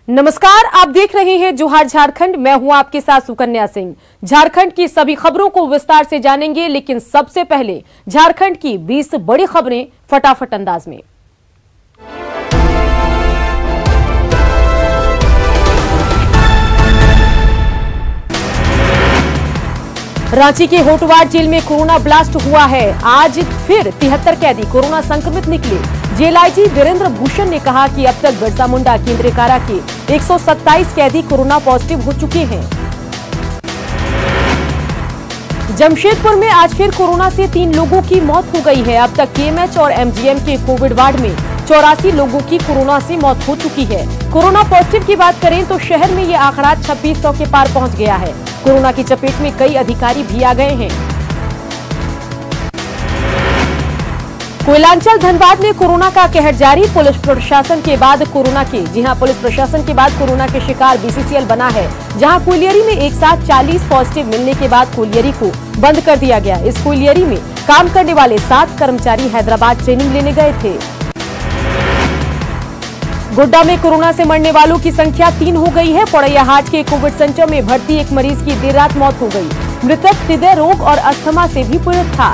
नमस्कार, आप देख रहे हैं जोहार झारखंड। मैं हूं आपके साथ सुकन्या सिंह। झारखंड की सभी खबरों को विस्तार से जानेंगे, लेकिन सबसे पहले झारखंड की 20 बड़ी खबरें फटाफट अंदाज में। रांची के होटवार जेल में कोरोना ब्लास्ट हुआ है। आज फिर 73 कैदी कोरोना संक्रमित निकले। जेल आईजी वीरेंद्र भूषण ने कहा कि अब तक बिरसा मुंडा केंद्रीय कारा के 127 कैदी कोरोना पॉजिटिव हो चुके हैं। जमशेदपुर में आज फिर कोरोना से 3 लोगों की मौत हो गई है। अब तक केएमएच और एमजीएम के कोविड वार्ड में 84 लोगों की कोरोना से मौत हो चुकी है। कोरोना पॉजिटिव की बात करें तो शहर में ये आंकड़ा 2600 के पार पहुंच गया है। कोरोना की चपेट में कई अधिकारी भी आ गए हैं। कोयलांचल धनबाद में कोरोना का कहर जारी। पुलिस प्रशासन के बाद कोरोना के शिकार बीसीसीएल बना है, जहां कोयलियरी में एक साथ 40 पॉजिटिव मिलने के बाद कोयलियरी को बंद कर दिया गया। इस कोयलियरी में काम करने वाले 7 कर्मचारी हैदराबाद ट्रेनिंग लेने गए थे। गोड्डा में कोरोना से मरने वालों की संख्या 3 हो गई है। पोड़ैयाहाट के कोविड सेंटर में भर्ती एक मरीज की देर रात मौत हो गई। मृतक हृदय रोग और अस्थमा से भी पीड़ित था।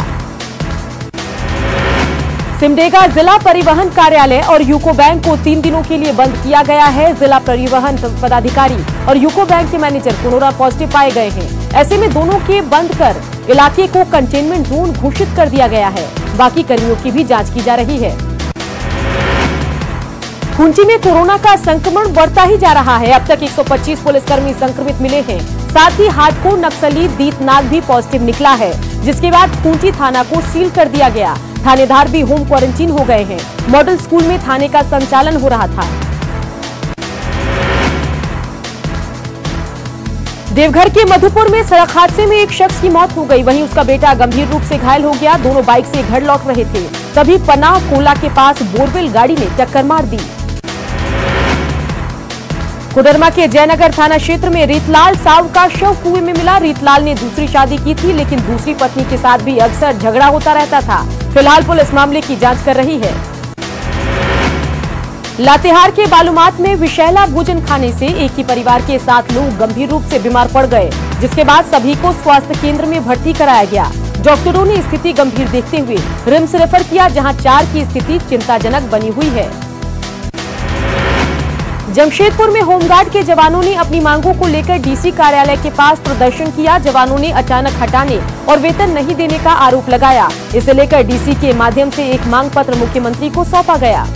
सिमडेगा जिला परिवहन कार्यालय और यूको बैंक को 3 दिनों के लिए बंद किया गया है। जिला परिवहन पदाधिकारी और यूको बैंक के मैनेजर कोरोना पॉजिटिव पाए गए हैं। ऐसे में दोनों के बंद कर इलाके को कंटेनमेंट जोन घोषित कर दिया गया है। बाकी कर्मियों की भी जांच की जा रही है। खूंटी में कोरोना का संक्रमण बढ़ता ही जा रहा है। अब तक 125 पुलिसकर्मी संक्रमित मिले हैं। साथ ही हार्डकोर नक्सली दीतनाग भी पॉजिटिव निकला है, जिसके बाद खूंटी थाना को सील कर दिया गया। थानेदार भी होम क्वारंटीन हो गए हैं। मॉडल स्कूल में थाने का संचालन हो रहा था। देवघर के मधुपुर में सड़क हादसे में एक शख्स की मौत हो गई, वहीं उसका बेटा गंभीर रूप से घायल हो गया। दोनों बाइक से घर लौट रहे थे, तभी पनाह कोला के पास बोरवेल गाड़ी ने टक्कर मार दी। कोडरमा के जयनगर थाना क्षेत्र में रीतलाल साव का शव कुएं में मिला। रीतलाल ने दूसरी शादी की थी, लेकिन दूसरी पत्नी के साथ भी अक्सर झगड़ा होता रहता था। फिलहाल पुलिस मामले की जांच कर रही है। लातेहार के बालूमाथ में विषैला भोजन खाने से एक ही परिवार के 7 लोग गंभीर रूप से बीमार पड़ गए, जिसके बाद सभी को स्वास्थ्य केंद्र में भर्ती कराया गया। डॉक्टरों ने स्थिति गंभीर देखते हुए रिम्स रेफर किया, जहां 4 की स्थिति चिंताजनक बनी हुई है। जमशेदपुर में होमगार्ड के जवानों ने अपनी मांगों को लेकर डीसी कार्यालय के पास प्रदर्शन किया। जवानों ने अचानक हटाने और वेतन नहीं देने का आरोप लगाया। इसे लेकर डीसी के माध्यम से एक मांग पत्र मुख्यमंत्री को सौंपा गया।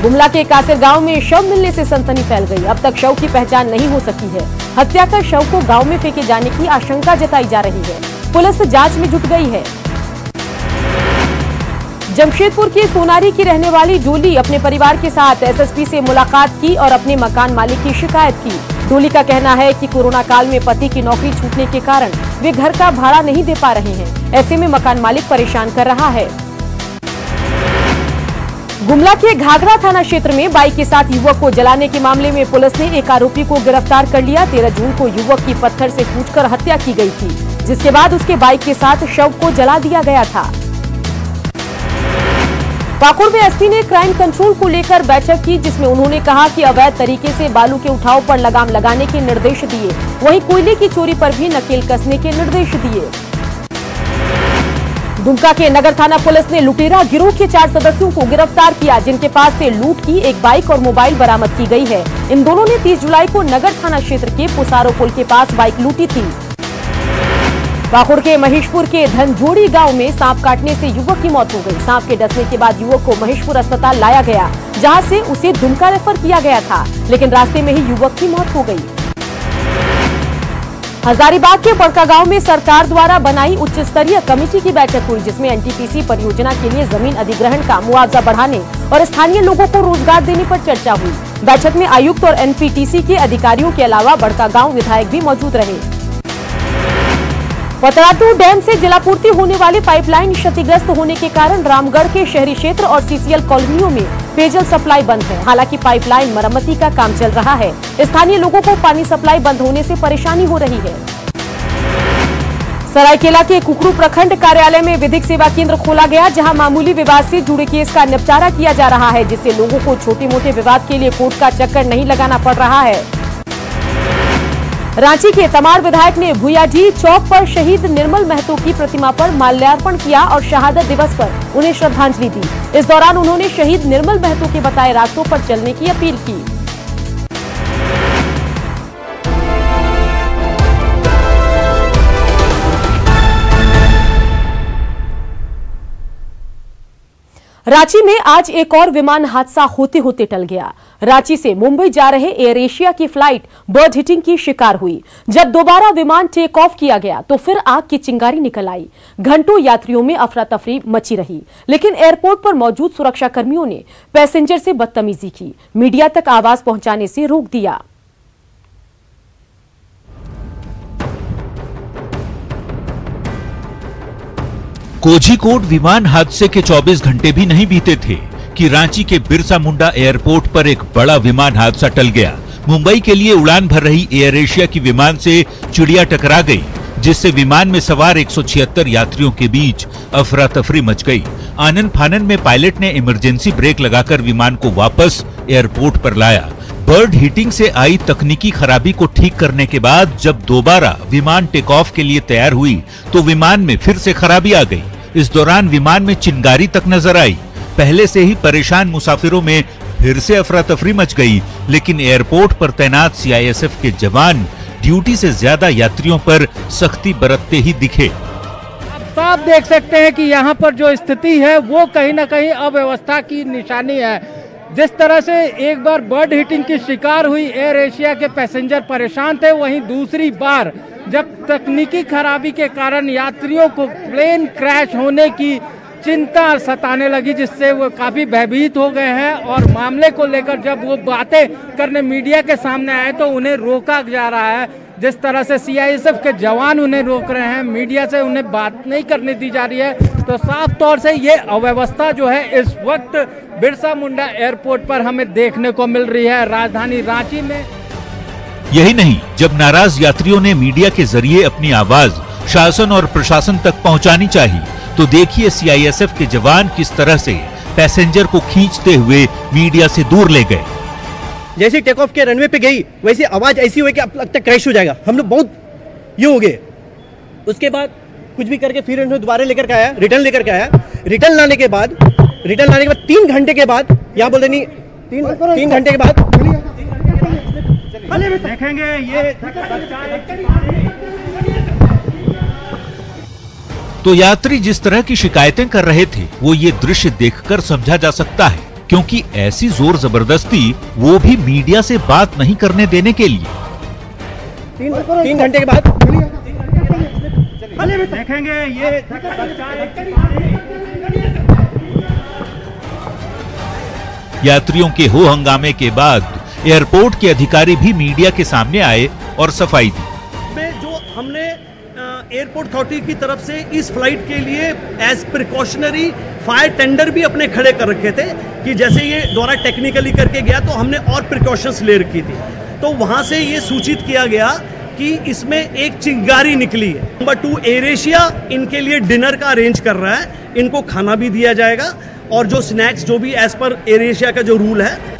गुमला के कासिर गांव में शव मिलने से सनसनी फैल गई। अब तक शव की पहचान नहीं हो सकी है। हत्या कर शव को गांव में फेंके जाने की आशंका जताई जा रही है। पुलिस जांच में जुट गई है। जमशेदपुर की सोनारी की रहने वाली डोली अपने परिवार के साथ एसएसपी से मुलाकात की और अपने मकान मालिक की शिकायत की। डोली का कहना है कि कोरोना काल में पति की नौकरी छूटने के कारण वे घर का भाड़ा नहीं दे पा रहे हैं। ऐसे में मकान मालिक परेशान कर रहा है। गुमला के घाघरा थाना क्षेत्र में बाइक के साथ युवक को जलाने के मामले में पुलिस ने एक आरोपी को गिरफ्तार कर लिया। 13 जून को युवक की पत्थर से कूचकर हत्या की गई थी, जिसके बाद उसके बाइक के साथ शव को जला दिया गया था। पाकुड़ में एसपी ने क्राइम कंट्रोल को लेकर बैठक की, जिसमें उन्होंने कहा कि अवैध तरीके से बालू के उठाव पर लगाम लगाने के निर्देश दिए। वहीं कोयले की चोरी पर भी नकेल कसने के निर्देश दिए। दुमका के नगर थाना पुलिस ने लुटेरा गिरोह के 4 सदस्यों को गिरफ्तार किया, जिनके पास से लूट की एक बाइक और मोबाइल बरामद की गई है। इन दोनों ने 30 जुलाई को नगर थाना क्षेत्र के पुसारो पुल के पास बाइक लूटी थी। पाकुड़ के महेशपुर के धनजोड़ी गांव में सांप काटने से युवक की मौत हो गई। सांप के डसने के बाद युवक को महेशपुर अस्पताल लाया गया, जहां से उसे दुमका रेफर किया गया था, लेकिन रास्ते में ही युवक की मौत हो गई। हजारीबाग के बड़कागांव में सरकार द्वारा बनाई उच्च स्तरीय कमेटी की बैठक हुई, जिसमें एनटीपीसी परियोजना के लिए जमीन अधिग्रहण का मुआवजा बढ़ाने और स्थानीय लोगों को रोजगार देने पर चर्चा हुई। बैठक में आयुक्त और एनपीटीसी के अधिकारियों के अलावा बड़कागांव विधायक भी मौजूद रहे। पतरातू डैम से जलापूर्ति होने वाली पाइपलाइन क्षतिग्रस्त होने के कारण रामगढ़ के शहरी क्षेत्र और सीसीएल कॉलोनियों में पेयजल सप्लाई बंद है। हालांकि पाइपलाइन मरम्मती का काम चल रहा है। स्थानीय लोगों को पानी सप्लाई बंद होने से परेशानी हो रही है। सरायकेला के कुकरू प्रखंड कार्यालय में विधिक सेवा केंद्र खोला गया, जहां मामूली विवाद से जुड़े केस का निपटारा किया जा रहा है, जिससे लोगों को छोटे मोटे विवाद के लिए कोर्ट का चक्कर नहीं लगाना पड़ रहा है। रांची के तमाड़ विधायक ने भुयाडी चौक पर शहीद निर्मल महतो की प्रतिमा पर माल्यार्पण किया और शहादत दिवस पर उन्हें श्रद्धांजलि दी। इस दौरान उन्होंने शहीद निर्मल महतो के बताए रास्तों पर चलने की अपील की। रांची में आज एक और विमान हादसा होते होते टल गया। रांची से मुंबई जा रहे एयर एशिया की फ्लाइट बर्ड हिटिंग की शिकार हुई। जब दोबारा विमान टेक ऑफ किया गया तो फिर आग की चिंगारी निकल आई। घंटों यात्रियों में अफरा तफरी मची रही, लेकिन एयरपोर्ट पर मौजूद सुरक्षा कर्मियों ने पैसेंजर से बदतमीजी की, मीडिया तक आवाज पहुंचाने से रोक दिया। कोझीकोड विमान हादसे के 24 घंटे भी नहीं बीते थे कि रांची के बिरसा मुंडा एयरपोर्ट पर एक बड़ा विमान हादसा टल गया। मुंबई के लिए उड़ान भर रही एयर एशिया की विमान से चिड़िया टकरा गई, जिससे विमान में सवार 176 यात्रियों के बीच अफरा तफरी मच गई। आनन फानन में पायलट ने इमरजेंसी ब्रेक लगाकर विमान को वापस एयरपोर्ट पर लाया। बर्ड हिटिंग से आई तकनीकी खराबी को ठीक करने के बाद जब दोबारा विमान टेक ऑफ के लिए तैयार हुई तो विमान में फिर से खराबी आ गई। इस दौरान विमान में चिंगारी तक नजर आई। पहले से ही परेशान मुसाफिरों में फिर से अफरा तफरी मच गई, लेकिन एयरपोर्ट पर तैनात सीआईएसएफ के जवान ड्यूटी से ज्यादा यात्रियों पर सख्ती बरतते ही दिखे। आप देख सकते हैं कि यहाँ पर जो स्थिति है वो कहीं ना कहीं अव्यवस्था की निशानी है। जिस तरह से एक बार बर्ड हिटिंग की शिकार हुई एयर एशिया के पैसेंजर परेशान थे, वहीं दूसरी बार जब तकनीकी खराबी के कारण यात्रियों को प्लेन क्रैश होने की चिंता सताने लगी, जिससे वो काफी भयभीत हो गए हैं। और मामले को लेकर जब वो बातें करने मीडिया के सामने आए तो उन्हें रोका जा रहा है। जिस तरह से सीआईएसएफ के जवान उन्हें रोक रहे हैं, मीडिया से उन्हें बात नहीं करने दी जा रही है, तो साफ तौर से ये अव्यवस्था जो है इस वक्त बिरसा मुंडा एयरपोर्ट पर हमें देखने को मिल रही है राजधानी रांची में। यही नहीं, जब नाराज यात्रियों ने मीडिया के जरिए अपनी आवाज शासन और प्रशासन तक पहुंचानी चाहिए, तो देखिए सीआईएसएफ के जवान किस तरह से पैसेंजर को खींचते हुए मीडिया से दूर ले गए। जैसे टेक ऑफ के रनवे पे गई वैसे आवाज ऐसी हुई कि अब लगता क्रैश हो जाएगा। हम लोग बहुत ये हो गए। उसके बाद कुछ भी करके फिर उन्हें दोबारा लेकर के आया, रिटर्न लेकर के आया। रिटर्न लाने के बाद 3 घंटे के बाद यहाँ बोलते नहीं 3 घंटे के बाद देखेंगे ये। तो यात्री जिस तरह की शिकायतें कर रहे थे वो ये दृश्य देखकर समझा जा सकता है, क्योंकि ऐसी जोर जबरदस्ती वो भी मीडिया से बात नहीं करने देने के लिए। 3 घंटे के बाद देखेंगे ये। यात्रियों के हो हंगामे के बाद एयरपोर्ट के अधिकारी भी मीडिया के सामने आए और सफाई दी। जो हमने एयरपोर्ट अथॉरिटी की तरफ से इस फ्लाइट के लिए एज प्रिकॉशनरी फायर टेंडर भी अपने खड़े कर रखे थे कि जैसे ये द्वारा टेक्निकली करके गया तो हमने और प्रिकॉशंस ले रखी थी। तो वहां से ये सूचित किया गया कि इसमें एक चिंगारी निकली है। नंबर 2 एयर एशिया इनके लिए डिनर का अरेंज कर रहा है, इनको खाना भी दिया जाएगा और जो स्नैक्स जो भी एज पर एयर एशिया का जो रूल है।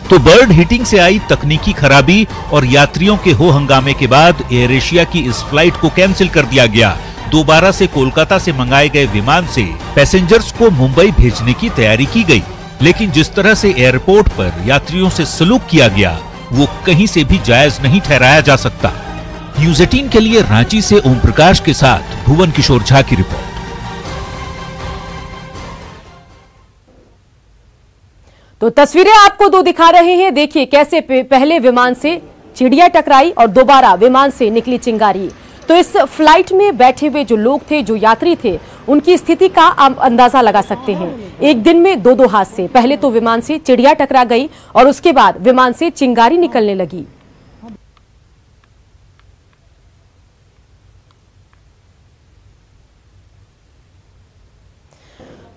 तो बर्ड हिटिंग से आई तकनीकी खराबी और यात्रियों के हो हंगामे के बाद एयर एशिया की इस फ्लाइट को कैंसिल कर दिया गया। दोबारा से कोलकाता से मंगाए गए विमान से पैसेंजर्स को मुंबई भेजने की तैयारी की गई, लेकिन जिस तरह से एयरपोर्ट पर यात्रियों से सलूक किया गया वो कहीं से भी जायज नहीं ठहराया जा सकता। न्यूज़ 18 के लिए रांची से ओम प्रकाश के साथ भुवन किशोर झा की रिपोर्ट। तो तस्वीरें आपको दो दिखा रहे हैं। देखिए कैसे पहले विमान से चिड़िया टकराई और दोबारा विमान से निकली चिंगारी। तो इस फ्लाइट में बैठे हुए जो लोग थे, जो यात्री थे, उनकी स्थिति का आप अंदाजा लगा सकते हैं। एक दिन में 2 हादसे, पहले तो विमान से चिड़िया टकरा गई और उसके बाद विमान से चिंगारी निकलने लगी।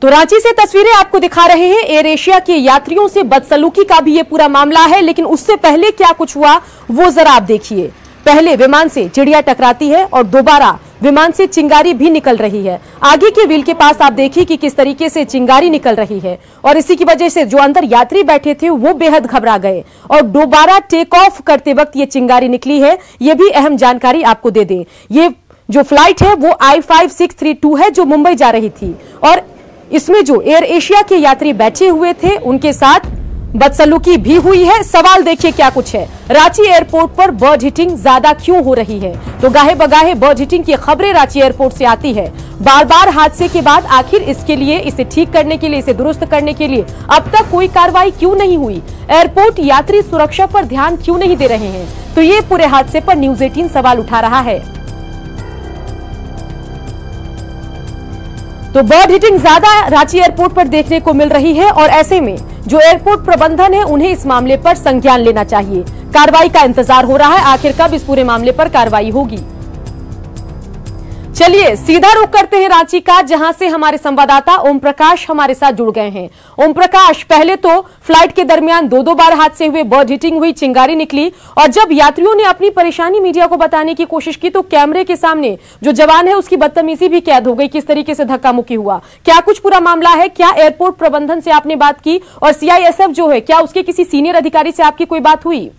तो रांची से तस्वीरें आपको दिखा रहे हैं। एयर एशिया के यात्रियों से बदसलूकी का भी ये पूरा मामला है, लेकिन उससे पहले क्या कुछ हुआ वो जरा आप देखिए। पहले विमान से चिड़िया टकराती है और दोबारा विमान से चिंगारी भी निकल रही है। आगे के व्हील के पास आप देखिए कि किस तरीके से चिंगारी निकल रही है और इसी की वजह से जो अंदर यात्री बैठे थे वो बेहद घबरा गए और दोबारा टेक ऑफ करते वक्त ये चिंगारी निकली है। ये भी अहम जानकारी आपको दे दें, ये जो फ्लाइट है वो I5632 है जो मुंबई जा रही थी और इसमें जो एयर एशिया के यात्री बैठे हुए थे उनके साथ बदसलूकी भी हुई है। सवाल देखिए क्या कुछ है। रांची एयरपोर्ट पर बर्ड हिटिंग ज्यादा क्यों हो रही है? तो गाहे बगाहे बर्ड हिटिंग की खबरें रांची एयरपोर्ट से आती है। बार बार हादसे के बाद आखिर इसके लिए, इसे ठीक करने के लिए, इसे दुरुस्त करने के लिए अब तक कोई कार्रवाई क्यों नहीं हुई? एयरपोर्ट यात्री सुरक्षा पर ध्यान क्यों नहीं दे रहे हैं? तो ये पूरे हादसे पर न्यूज 18 सवाल उठा रहा है। तो बर्ड हिटिंग ज्यादा रांची एयरपोर्ट पर देखने को मिल रही है और ऐसे में जो एयरपोर्ट प्रबंधन है उन्हें इस मामले पर संज्ञान लेना चाहिए। कार्रवाई का इंतजार हो रहा है, आखिर कब इस पूरे मामले पर कार्रवाई होगी। चलिए सीधा रुख करते हैं रांची का, जहां से हमारे संवाददाता ओम प्रकाश हमारे साथ जुड़ गए हैं। ओम प्रकाश, पहले तो फ्लाइट के दरमियान दो बार हादसे हुए, बर्ड हिटिंग हुई, चिंगारी निकली और जब यात्रियों ने अपनी परेशानी मीडिया को बताने की कोशिश की तो कैमरे के सामने जो जवान है उसकी बदतमीजी भी कैद हो गई। किस तरीके से धक्का मुक्की हुआ, क्या कुछ पूरा मामला है? क्या एयरपोर्ट प्रबंधन से आपने बात की और CISF जो है, क्या उसके किसी सीनियर अधिकारी से आपकी कोई बात हुई?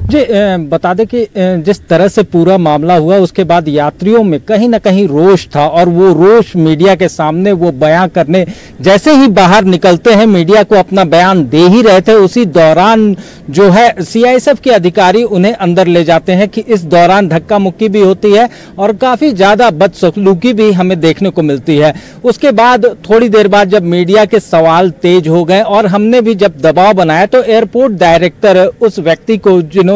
जी बता दें कि जिस तरह से पूरा मामला हुआ उसके बाद यात्रियों में कहीं ना कहीं रोष था और वो रोष मीडिया के सामने वो बयां करने जैसे ही बाहर निकलते हैं मीडिया को अपना बयान दे ही रहे थे, उसी दौरान जो है CISF के अधिकारी उन्हें अंदर ले जाते हैं कि इस दौरान धक्का मुक्की भी होती है और काफी ज्यादा बदसलूकी भी हमें देखने को मिलती है। उसके बाद थोड़ी देर बाद जब मीडिया के सवाल तेज हो गए और हमने भी जब दबाव बनाया तो एयरपोर्ट डायरेक्टर उस व्यक्ति को जिन्होंने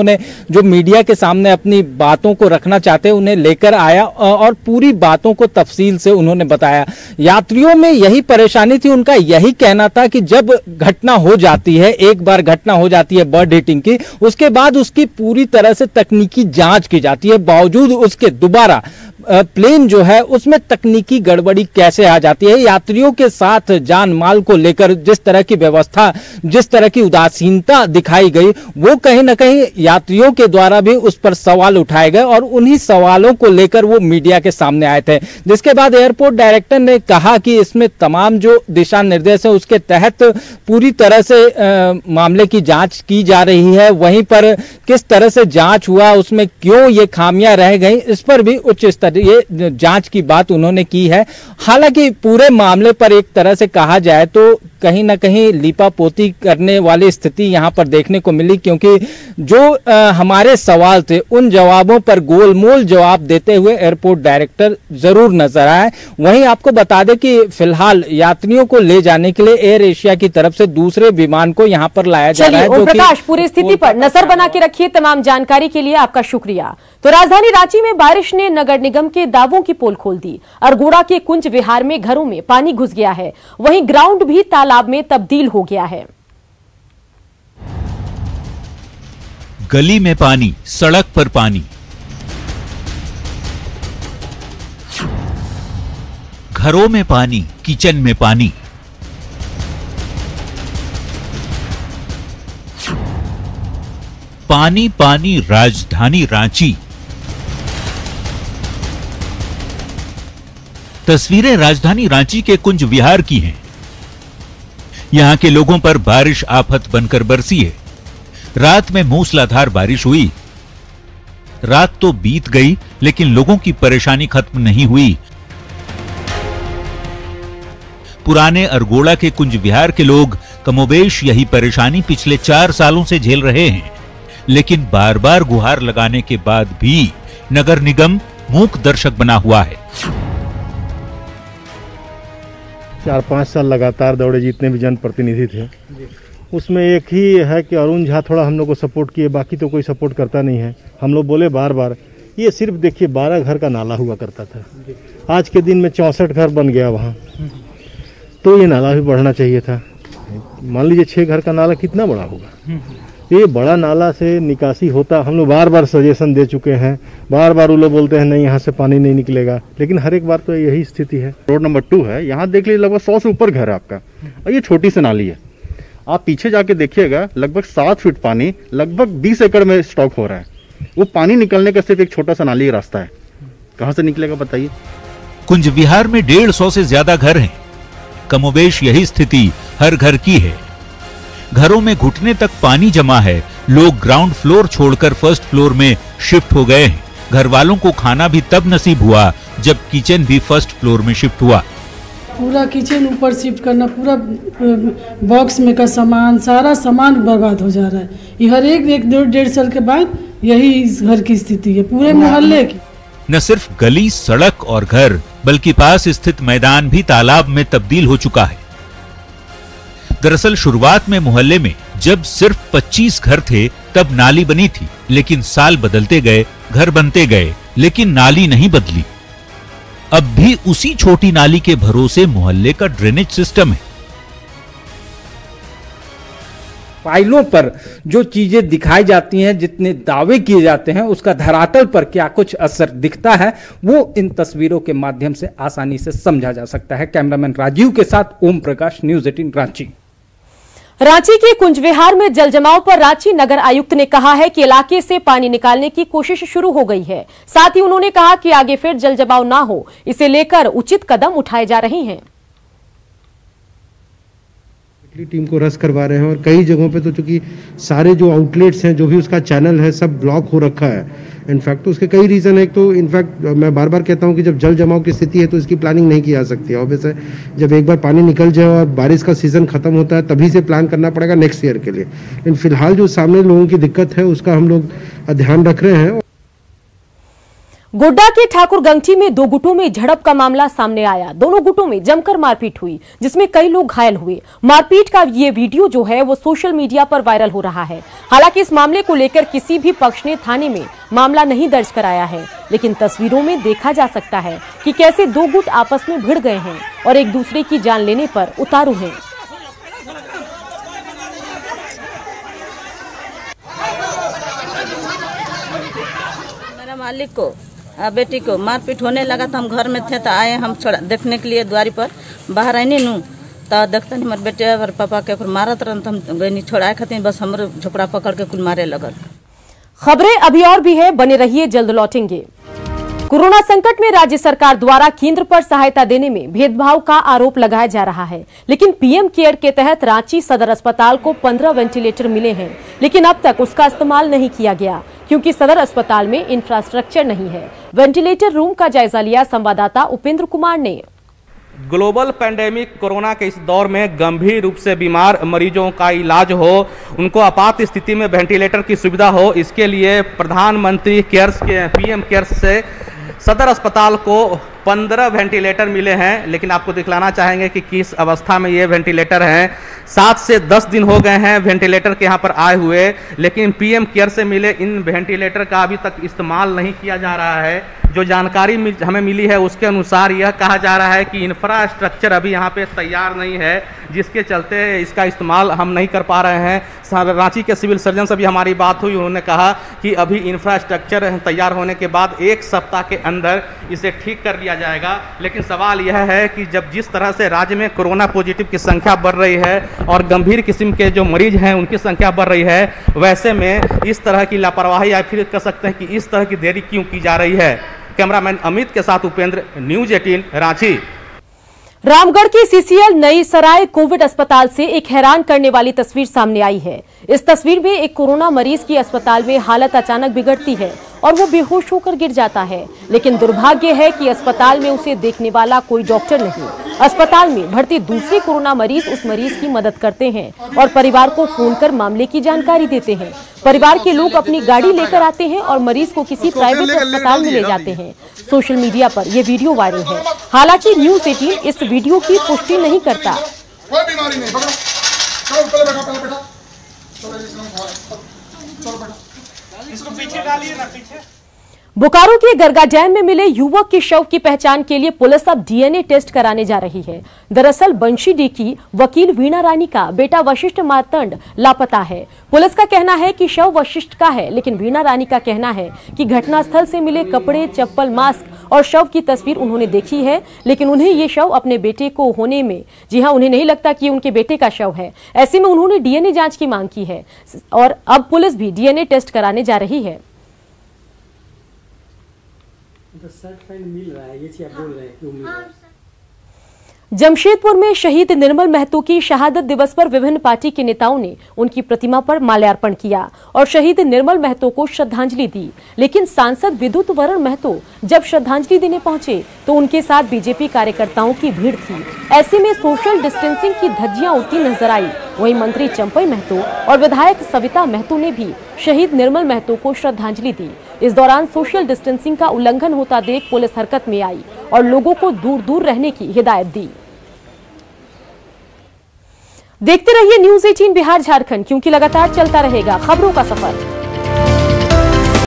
जो मीडिया के सामने अपनी बातों को रखना चाहते उन्हें लेकर आया और पूरी बातों को तफसील से उन्होंने बताया। यात्रियों में यही परेशानी थी, उनका यही कहना था कि जब घटना हो जाती है, एक बार घटना हो जाती है बर्ड हिटिंग की, उसके बाद उसकी पूरी तरह से तकनीकी जांच की जाती है, बावजूद उसके दोबारा प्लेन जो है उसमें तकनीकी गड़बड़ी कैसे आ जाती है। यात्रियों के साथ जान माल को लेकर जिस तरह की व्यवस्था, जिस तरह की उदासीनता दिखाई गई, वो कहीं ना कहीं यात्रियों के द्वारा भी उस पर सवाल उठाए गए और उन्हीं सवालों को लेकर वो मीडिया के सामने आए थे। जिसके बाद एयरपोर्ट डायरेक्टर ने कहा कि इसमें तमाम जो दिशा निर्देश है उसके तहत पूरी तरह से मामले की जांच की जा रही है। वहीं पर किस तरह से जांच हुआ, उसमें क्यों ये खामियां रह गई, इस पर भी उच्च स्तरीय जांच की बात उन्होंने की है। हालांकि पूरे मामले पर एक तरह से कहा जाए तो कहीं ना कहीं लीपापोती करने वाली स्थिति यहां पर देखने को मिली, क्योंकि जो हमारे सवाल थे उन जवाबों पर गोलमोल जवाब देते हुए एयरपोर्ट डायरेक्टर जरूर नजर आए। वहीं आपको बता दें कि फिलहाल यात्रियों को ले जाने के लिए एयर एशिया की तरफ से दूसरे विमान को यहां पर लाया जा रहा है। ओम प्रकाश, पूरी स्थिति पर नजर बना के रखिए। तमाम जानकारी के लिए आपका शुक्रिया। तो राजधानी रांची में बारिश ने नगर निगम के दावों की पोल खोल दी। अरगोड़ा के कुंज विहार में घरों में पानी घुस गया है, वहीं ग्राउंड भी तालाब में तब्दील हो गया है। गली में पानी, सड़क पर पानी, घरों में पानी, किचन में पानी, पानी पानी राजधानी रांची। तस्वीरें राजधानी रांची के कुंज विहार की हैं। यहां के लोगों पर बारिश आफत बनकर बरसी है। रात में मूसलाधार बारिश हुई। रात तो बीत गई लेकिन लोगों की परेशानी खत्म नहीं हुई। पुराने अरगोड़ा के कुंज विहार के लोग कमोबेश यही परेशानी पिछले 4 सालों से झेल रहे हैं, लेकिन बार बार गुहार लगाने के बाद भी नगर निगम मूक दर्शक बना हुआ है। 4-5 साल लगातार दौड़े जितने भी जनप्रतिनिधि थे, उसमें एक ही है कि अरुण झा थोड़ा हम लोग को सपोर्ट किए, बाकी तो कोई सपोर्ट करता नहीं है। हम लोग बोले बार बार, ये सिर्फ देखिए 12 घर का नाला हुआ करता था, आज के दिन में 64 घर बन गया वहाँ, तो ये नाला भी बढ़ना चाहिए था। मान लीजिए 6 घर का नाला कितना बड़ा होगा, ये बड़ा नाला से निकासी होता। हम लोग बार बार सजेशन दे चुके हैं, बार बार वो लोग बोलते हैं नहीं यहाँ से पानी नहीं निकलेगा, लेकिन हर एक बार तो यही स्थिति है। रोड नंबर 2 है, यहाँ देख लीजिए लगभग 100 से ऊपर घर है आपका, और ये छोटी सी नाली है। आप पीछे जाके देखिएगा, लगभग 7 फीट पानी लगभग 20 एकड़ में स्टॉक हो रहा है। वो पानी निकलने का सिर्फ एक छोटा सा नाली का रास्ता है, कहां से निकलेगा बताइए। कुंज विहार में 150 से ज्यादा घर हैं। कमोबेश यही स्थिति हर घर की है। घरों में घुटने तक पानी जमा है। लोग ग्राउंड फ्लोर छोड़कर फर्स्ट फ्लोर में शिफ्ट हो गए हैं। घर वालों को खाना भी तब नसीब हुआ जब किचन भी फर्स्ट फ्लोर में शिफ्ट हुआ। पूरा किचन ऊपर शिफ्ट करना, पूरा बॉक्स में का सामान, सारा सामान बर्बाद हो जा रहा है। ये हर एक 1-1.5 साल के बाद यही इस घर की स्थिति है पूरे मोहल्ले की। न सिर्फ गली, सड़क और घर, बल्कि पास स्थित मैदान भी तालाब में तब्दील हो चुका है। दरअसल शुरुआत में मोहल्ले में जब सिर्फ 25 घर थे तब नाली बनी थी, लेकिन साल बदलते गए, घर बनते गए, लेकिन नाली नहीं बदली। अब भी उसी छोटी नाली के भरोसे मोहल्ले का ड्रेनेज सिस्टम है। फाइलों पर जो चीजें दिखाई जाती हैं, जितने दावे किए जाते हैं, उसका धरातल पर क्या कुछ असर दिखता है, वो इन तस्वीरों के माध्यम से आसानी से समझा जा सकता है। कैमरामैन राजीव के साथ ओम प्रकाश, न्यूज़ 18 रांची। रांची के कुंज विहार में जल जमाव पर रांची नगर आयुक्त ने कहा है कि इलाके से पानी निकालने की कोशिश शुरू हो गई है। साथ ही उन्होंने कहा कि आगे फिर जल जमाव ना हो, इसे लेकर उचित कदम उठाए जा रहे हैं। टीम को रस करवा रहे हैं और कई जगहों पे तो चूंकि सारे जो आउटलेट्स हैं, जो भी उसका चैनल है, सब ब्लॉक हो रखा है। इनफैक्ट तो उसके कई रीज़न है। तो इनफैक्ट मैं बार बार कहता हूं कि जब जल जमाव की स्थिति है तो इसकी प्लानिंग नहीं की जा सकती है। ऑब्वियस है, जब एक बार पानी निकल जाए और बारिश का सीजन खत्म होता है तभी से प्लान करना पड़ेगा नेक्स्ट ईयर के लिए। लेकिन फिलहाल जो सामने लोगों की दिक्कत है उसका हम लोग ध्यान रख रहे हैं। गोड्डा के ठाकुर गंगटी में 2 गुटों में झड़प का मामला सामने आया। दोनों गुटों में जमकर मारपीट हुई, जिसमें कई लोग घायल हुए। मारपीट का ये वीडियो जो है वो सोशल मीडिया पर वायरल हो रहा है। हालांकि इस मामले को लेकर किसी भी पक्ष ने थाने में मामला नहीं दर्ज कराया है, लेकिन तस्वीरों में देखा जा सकता है कि कैसे 2 गुट आपस में भिड़ गए हैं और एक दूसरे की जान लेने पर उतारू हैं। मेरा मालिक को बेटी को मारपीट होने लगा तो हम घर में थे, तो आए हम छोड़ा देखने के लिए द्वारी पर। बाहर आई नहीं नू तो देखते नहीं हमारे बेटे और पापा के मारत रहन, तो हम गई छोड़ाए खातिर बस हमारे झोपड़ा पकड़ के कुल मारे लगल। खबरें अभी और भी है, बने रहिए, जल्द लौटेंगे। कोरोना संकट में राज्य सरकार द्वारा केंद्र पर सहायता देने में भेदभाव का आरोप लगाया जा रहा है, लेकिन पीएम केयर के तहत रांची सदर अस्पताल को 15 वेंटिलेटर मिले हैं, लेकिन अब तक उसका इस्तेमाल नहीं किया गया क्योंकि सदर अस्पताल में इंफ्रास्ट्रक्चर नहीं है। वेंटिलेटर रूम का जायजा लिया संवाददाता उपेंद्र कुमार ने। ग्लोबल पैंडेमिक कोरोना के इस दौर में गंभीर रूप से बीमार मरीजों का इलाज हो, उनको आपात स्थिति में वेंटिलेटर की सुविधा हो, इसके लिए प्रधानमंत्री केयर्स के पीएम केयर्स से सदर अस्पताल को 15 वेंटिलेटर मिले हैं। लेकिन आपको दिखलाना चाहेंगे कि किस अवस्था में ये वेंटिलेटर हैं। 7 से 10 दिन हो गए हैं वेंटिलेटर के यहाँ पर आए हुए, लेकिन पीएम केयर से मिले इन वेंटिलेटर का अभी तक इस्तेमाल नहीं किया जा रहा है। जो जानकारी हमें मिली है उसके अनुसार यह कहा जा रहा है कि इंफ्रास्ट्रक्चर अभी यहाँ पे तैयार नहीं है, जिसके चलते इसका इस्तेमाल हम नहीं कर पा रहे हैं। रांची के सिविल सर्जन से भी हमारी बात हुई, उन्होंने कहा कि अभी इंफ्रास्ट्रक्चर तैयार होने के बाद 1 सप्ताह के अंदर इसे ठीक कर लिया जाएगा। लेकिन सवाल यह है कि जब जिस तरह से राज्य में कोरोना पॉजिटिव की संख्या बढ़ रही है और गंभीर किस्म के जो मरीज हैं उनकी संख्या बढ़ रही है, वैसे में इस तरह की लापरवाही या फिर कह सकते हैं कि इस तरह की देरी क्यों की जा रही है। कैमरामैन अमित के साथ उपेंद्र, न्यूज़ 18 रांची। रामगढ़ के सीसीएल नई सराय कोविड अस्पताल से एक हैरान करने वाली तस्वीर सामने आई है। इस तस्वीर में एक कोरोना मरीज की अस्पताल में हालत अचानक बिगड़ती है और वो बेहोश होकर गिर जाता है, लेकिन दुर्भाग्य है कि अस्पताल में उसे देखने वाला कोई डॉक्टर नहीं। अस्पताल में भर्ती दूसरे कोरोना मरीज उस मरीज की मदद करते हैं और परिवार को फोन कर मामले की जानकारी देते हैं। परिवार के लोग अपनी गाड़ी लेकर आते हैं और मरीज को किसी प्राइवेट अस्पताल में ले जाते हैं। सोशल मीडिया पर यह वीडियो वायरल है। हालांकि न्यूज़ 18 इस वीडियो की पुष्टि नहीं करता। कोई बीमारी नहीं, पकड़ो, चलो पहले बैठा, इसको पीछे डालिए ना, पीछे। बोकारो के गरगा डैम में मिले युवक के शव की पहचान के लिए पुलिस अब डीएनए टेस्ट कराने जा रही है। दरअसल बंशीडी की वकील वीणा रानी का बेटा वशिष्ठ मार्तंड लापता है। पुलिस का कहना है कि शव वशिष्ठ का है, लेकिन वीणा रानी का कहना है कि घटनास्थल से मिले कपड़े, चप्पल, मास्क और शव की तस्वीर उन्होंने देखी है, लेकिन उन्हें ये शव अपने बेटे को होने में, जी हां, उन्हें नहीं लगता कि उनके बेटे का शव है। ऐसे में उन्होंने डीएनए जांच की मांग की है और अब पुलिस भी डीएनए टेस्ट कराने जा रही है। शर्ट पैंट मिल रहा है, ये चीज बोल रहे हैं क्यों मिल रहा है? जमशेदपुर में शहीद निर्मल महतो की शहादत दिवस पर विभिन्न पार्टी के नेताओं ने उनकी प्रतिमा पर माल्यार्पण किया और शहीद निर्मल महतो को श्रद्धांजलि दी। लेकिन सांसद विद्युत वरण महतो जब श्रद्धांजलि देने पहुंचे तो उनके साथ बीजेपी कार्यकर्ताओं की भीड़ थी। ऐसे में सोशल डिस्टेंसिंग की धज्जियां उड़ती नजर आई। वहीं मंत्री चंपई महतो और विधायक सविता महतो ने भी शहीद निर्मल महतो को श्रद्धांजलि दी। इस दौरान सोशल डिस्टेंसिंग का उल्लंघन होता देख पुलिस हरकत में आई और लोगों को दूर दूर रहने की हिदायत दी। देखते रहिए न्यूज़ 18 बिहार झारखंड, क्योंकि लगातार चलता रहेगा खबरों का सफर।